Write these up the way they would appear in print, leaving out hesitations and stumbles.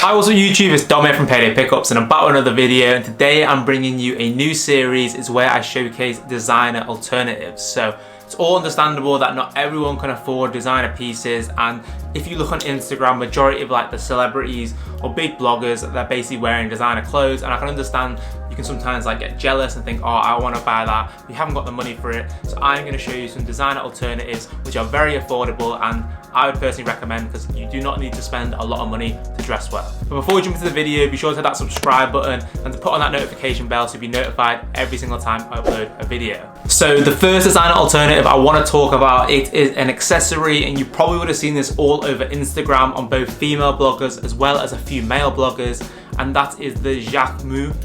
Hi, what's up YouTube? It's Dom here from Payday Pickups and I'm back with another video, and today I'm bringing you a new series. It's where I showcase designer alternatives. So it's all understandable that not everyone can afford designer pieces, and if you look on Instagram, majority of like the celebrities or big bloggers, they're basically wearing designer clothes, and I can understand you can sometimes like get jealous and think, oh, I want to buy that, you haven't got the money for it. So I'm going to show you some designer alternatives which are very affordable, and I would personally recommend because you do not need to spend a lot of money to dress well. But before we jump into the video, be sure to hit that subscribe button and to put on that notification bell so you'll be notified every single time I upload a video. So the first designer alternative I want to talk about, it is an accessory, and you probably would have seen this all over Instagram on both female bloggers as well as a few male bloggers, and that is the Jacquemus.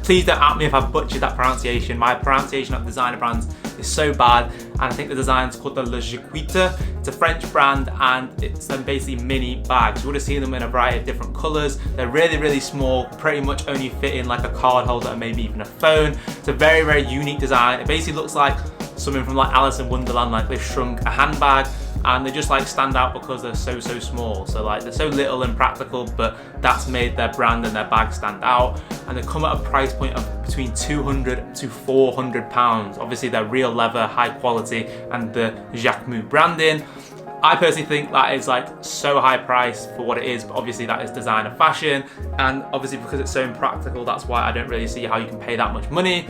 Please don't at me if I've butchered that pronunciation. My pronunciation of designer brands is so bad, and I think the design's called the Jacquemus. It's a French brand, and it's them basically mini bags. You would have seen them in a variety of different colours. They're really, really small, pretty much only fit in like a card holder and maybe even a phone. It's a very, very unique design. It basically looks like something from like Alice in Wonderland, like they've shrunk a handbag, and they just like stand out because they're so small. So like they're so little and practical, but that's made their brand and their bag stand out. And they come at a price point of between 200 to 400 pounds. Obviously they're real leather, high quality, and the Jacquemus branding. I personally think that is like so high priced for what it is, but obviously that is designer fashion, and obviously because it's so impractical, that's why I don't really see how you can pay that much money.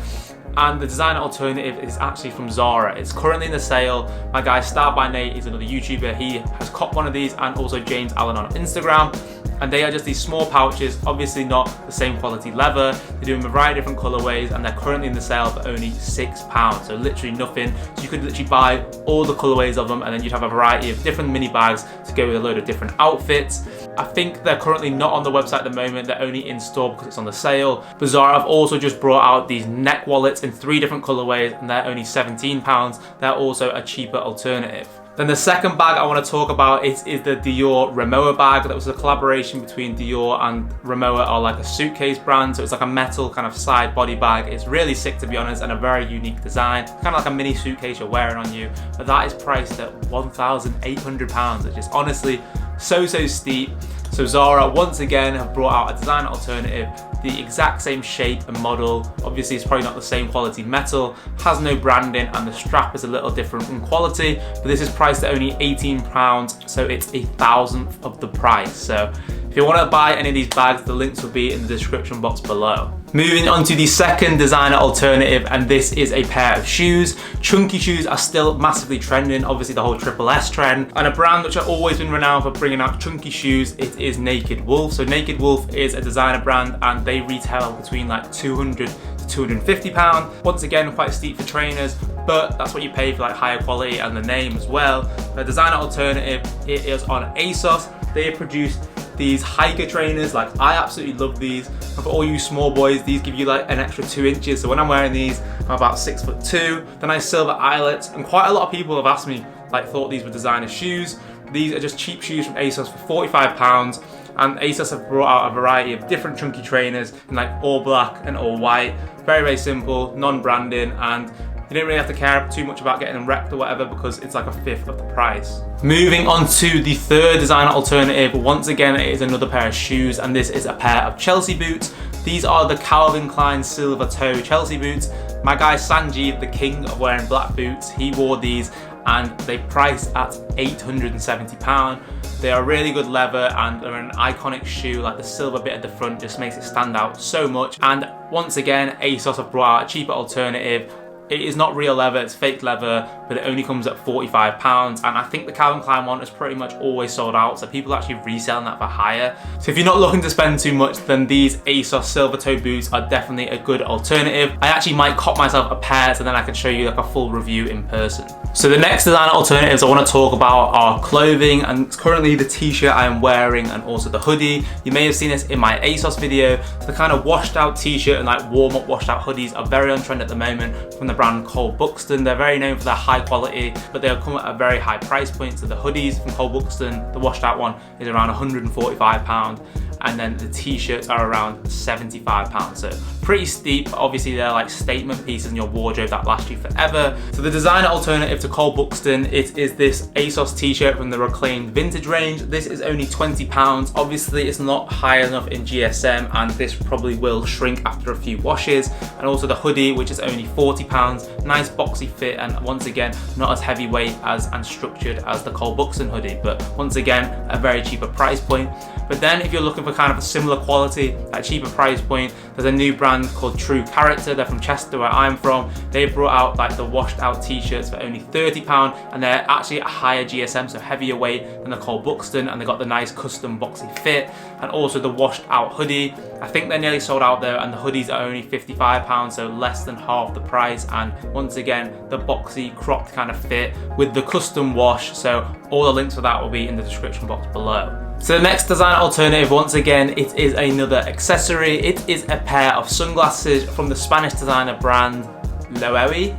And the designer alternative is actually from Zara. It's currently in the sale. My guy Start by Nate is another YouTuber. He has copped one of these, and also James Allen on Instagram. And they are just these small pouches, obviously not the same quality leather. They're doing a variety of different colorways, and they're currently in the sale for only £6. So literally nothing. So you could literally buy all the colorways of them, and then you'd have a variety of different mini bags to go with a load of different outfits. I think they're currently not on the website at the moment. They're only in store because it's on the sale. But Zara have also just brought out these neck wallets in 3 different colorways, and they're only £17. They're also a cheaper alternative. Then the second bag I want to talk about is the Dior Loewe bag. That was a collaboration between Dior and Loewe, are like a suitcase brand. So it's like a metal kind of side body bag. It's really sick, to be honest, and a very unique design. Kind of like a mini suitcase you're wearing on you. But that is priced at £1,800, which is honestly so steep. So Zara once again have brought out a design alternative, the exact same shape and model. Obviously it's probably not the same quality metal, has no branding, and the strap is a little different in quality, but this is priced at only £18, so it's a thousandth of the price. So if you want to buy any of these bags, the links will be in the description box below. Moving on to the second designer alternative, and this is a pair of shoes. Chunky shoes are still massively trending, obviously the whole Triple S trend, and a brand which I've always been renowned for bringing out chunky shoes, it is Naked Wolfe. So Naked Wolfe is a designer brand, and they retail between like 200 to 250 pounds. Once again, quite steep for trainers, but that's what you pay for like higher quality and the name as well. The designer alternative, it is on ASOS. They have produced these hiker trainers. Like, I absolutely love these, and for all you small boys, these give you like an extra 2 inches. So when I'm wearing these, I'm about 6'2". The nice silver eyelets, and quite a lot of people have asked me, like, thought these were designer shoes. These are just cheap shoes from ASOS for £45, and ASOS have brought out a variety of different chunky trainers in like all black and all white. Very simple, non-branding, and you don't really have to care too much about getting them wrecked or whatever because it's like a fifth of the price. Moving on to the third designer alternative, once again it is another pair of shoes, and this is a pair of Chelsea boots. These are the Klein silver toe Chelsea boots. My guy Sanjeev, the king of wearing black boots, he wore these, and they priced at £870. They are really good leather, and they're an iconic shoe. Like the silver bit at the front just makes it stand out so much. And once again, ASOS have brought out a cheaper alternative. It is not real leather, it's fake leather, but it only comes at £45, and I think the Calvin Klein one is pretty much always sold out, so people are actually reselling that for higher. So if you're not looking to spend too much, then these ASOS silver toe boots are definitely a good alternative. I actually might cop myself a pair, so then I can show you like a full review in person. So the next designer alternatives I want to talk about are clothing, and it's currently the t-shirt I am wearing and also the hoodie. You may have seen this in my ASOS video. So the kind of washed out t-shirt and like warm up washed out hoodies are very on trend at the moment from the brand called Buxton. They're very known for their high quality, but they'll come at a very high price point. So the hoodies from Buxton, the washed out one, is around £145. and then the t-shirts are around £75. So pretty steep, but obviously they're like statement pieces in your wardrobe that last you forever. So the designer alternative to Cole Buxton, it is this ASOS t-shirt from the reclaimed vintage range. This is only £20. Obviously it's not high enough in GSM, and this probably will shrink after a few washes. And also the hoodie, which is only £40. Nice boxy fit, and once again not as heavyweight and structured as the Cole Buxton hoodie, but once again a very cheaper price point. But then if you're looking for kind of a similar quality at a cheaper price point, there's a new brand called True Character. They're from Chester, where I'm from. They brought out like the washed out t-shirts for only £30, and they're actually a higher GSM, so heavier weight than the Cole Buxton, and they got the nice custom boxy fit. And also the washed out hoodie, I think they're nearly sold out there, and the hoodies are only £55, so less than half the price. And once again, the boxy cropped kind of fit with the custom wash. So all the links for that will be in the description box below. So the next design alternative, once again, it is another accessory. It is a pair of sunglasses from the Spanish designer brand Loewe.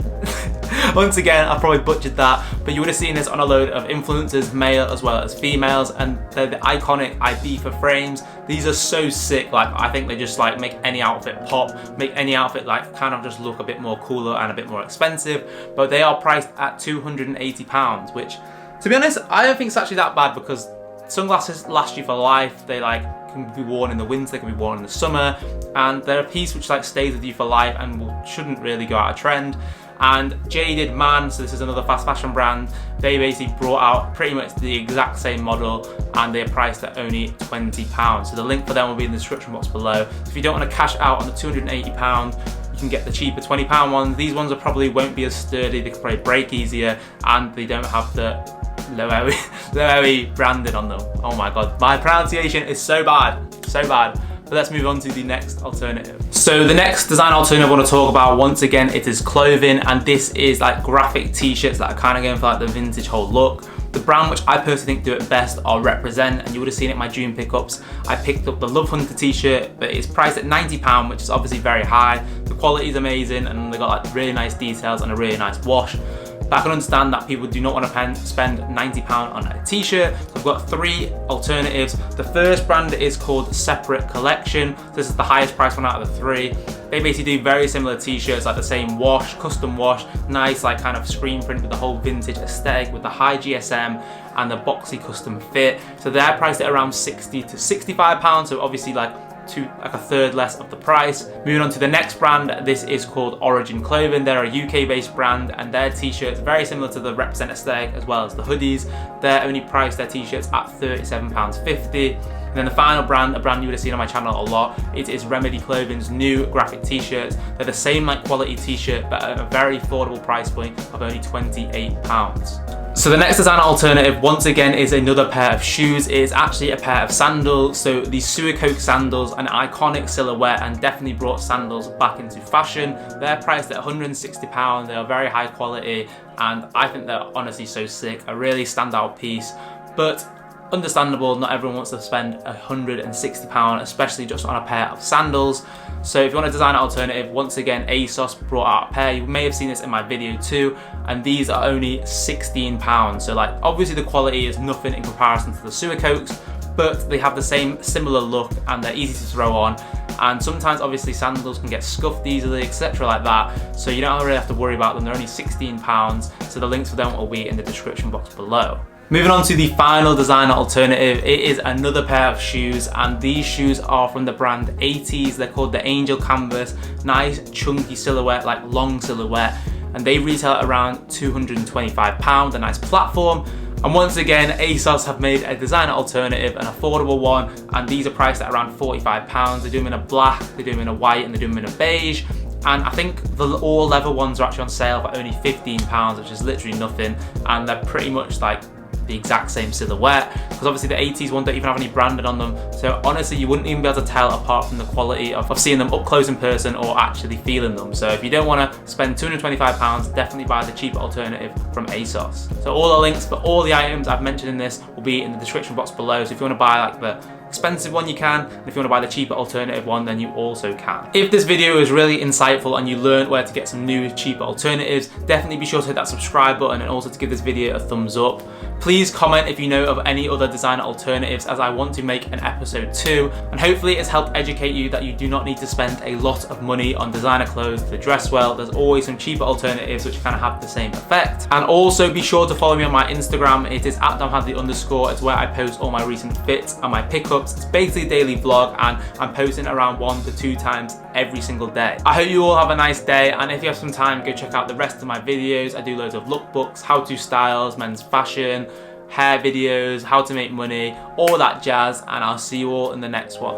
Once again, I probably butchered that, but you would have seen this on a load of influencers, male as well as females, and they're the iconic Ibiza frames. These are so sick. Like, I think they just like make any outfit pop, make any outfit like kind of just look a bit more cooler and a bit more expensive. But they are priced at £280, which, to be honest, I don't think it's actually that bad, because sunglasses last you for life. They like can be worn in the winter, they can be worn in the summer, and they're a piece which like stays with you for life and shouldn't really go out of trend. And Jaded Man, so this is another fast fashion brand, they basically brought out pretty much the exact same model, and they're priced at only £20. So the link for them will be in the description box below. So if you don't want to cash out on the £280, you can get the cheaper £20 ones. These ones probably won't be as sturdy, they could probably break easier, and they don't have the Loewe branding on them. Oh my god, my pronunciation is so bad, so bad. But let's move on to the next alternative. So the next design alternative I want to talk about, once again, it is clothing, and this is like graphic t-shirts that are kind of going for like the vintage whole look. The brand which I personally think do it best are Represent, and you would have seen it in my June pickups. I picked up the Love Hunter t-shirt, but it's priced at £90, which is obviously very high. The quality is amazing, and they got like really nice details and a really nice wash. But I can understand that people do not want to spend £90 on a t-shirt. So I've got three alternatives. The first brand is called Separate Collection. So this is the highest price one out of the three. They basically do very similar t-shirts, like the same wash, custom wash, nice like kind of screen print with the whole vintage aesthetic, with the high GSM and the boxy custom fit. So they're priced at around £60 to £65. So obviously like a third less of the price. Moving on to the next brand, this is called Origin Clothing. They're a UK based brand, and their t-shirts are very similar to the Represent aesthetic as well as the hoodies. They're only priced their t-shirts at £37.50. And then the final brand, a brand you would have seen on my channel a lot, it is Remedy Clothing's new graphic t-shirts. They're the same like quality t-shirt, but at a very affordable price point of only £28. So the next design alternative, once again, is another pair of shoes. It is actually a pair of sandals. So these Suicoke sandals, an iconic silhouette, and definitely brought sandals back into fashion. They're priced at £160. They are very high quality, and I think they're honestly so sick. A really standout piece, but understandable, not everyone wants to spend £160, especially just on a pair of sandals. So if you want a design alternative, once again, ASOS brought out a pair. You may have seen this in my video too, and these are only £16. So like, obviously the quality is nothing in comparison to the Suicokes, but they have the same similar look, and they're easy to throw on. And sometimes obviously sandals can get scuffed easily, etc. like that. So you don't really have to worry about them. They're only £16. So the links for them will be in the description box below. Moving on to the final designer alternative, it is another pair of shoes, and these shoes are from the brand Eytys. They're called the Angel Canvas. Nice chunky silhouette, like long silhouette, and they retail at around £225, a nice platform. And once again, ASOS have made a designer alternative, an affordable one, and these are priced at around £45. They do them in a black, they do them in a white, and they do them in a beige. And I think the all leather ones are actually on sale for only £15, which is literally nothing, and they're pretty much like the exact same silhouette, because obviously the Eytys one don't even have any branding on them. So honestly, you wouldn't even be able to tell apart from the quality of seeing them up close in person or actually feeling them. So if you don't want to spend £225, definitely buy the cheaper alternative from ASOS. So all the links for all the items I've mentioned in this will be in the description box below. So if you want to buy like the expensive one, you can, and if you want to buy the cheaper alternative one, then you also can. If this video is really insightful and you learned where to get some new cheaper alternatives, definitely be sure to hit that subscribe button, and also to give this video a thumbs up. Please comment if you know of any other designer alternatives, as I want to make an episode 2, and hopefully it's helped educate you that you do not need to spend a lot of money on designer clothes to dress well. There's always some cheaper alternatives which kind of have the same effect. And also be sure to follow me on my Instagram. It is @domhadley_. It's where I post all my recent fits and my pickups. It's basically a daily vlog, and I'm posting around 1 to 2 times every single day. I hope you all have a nice day, and if you have some time, go check out the rest of my videos. I do loads of lookbooks, how-to styles, men's fashion, hair videos, how to make money, all that jazz, and I'll see you all in the next one.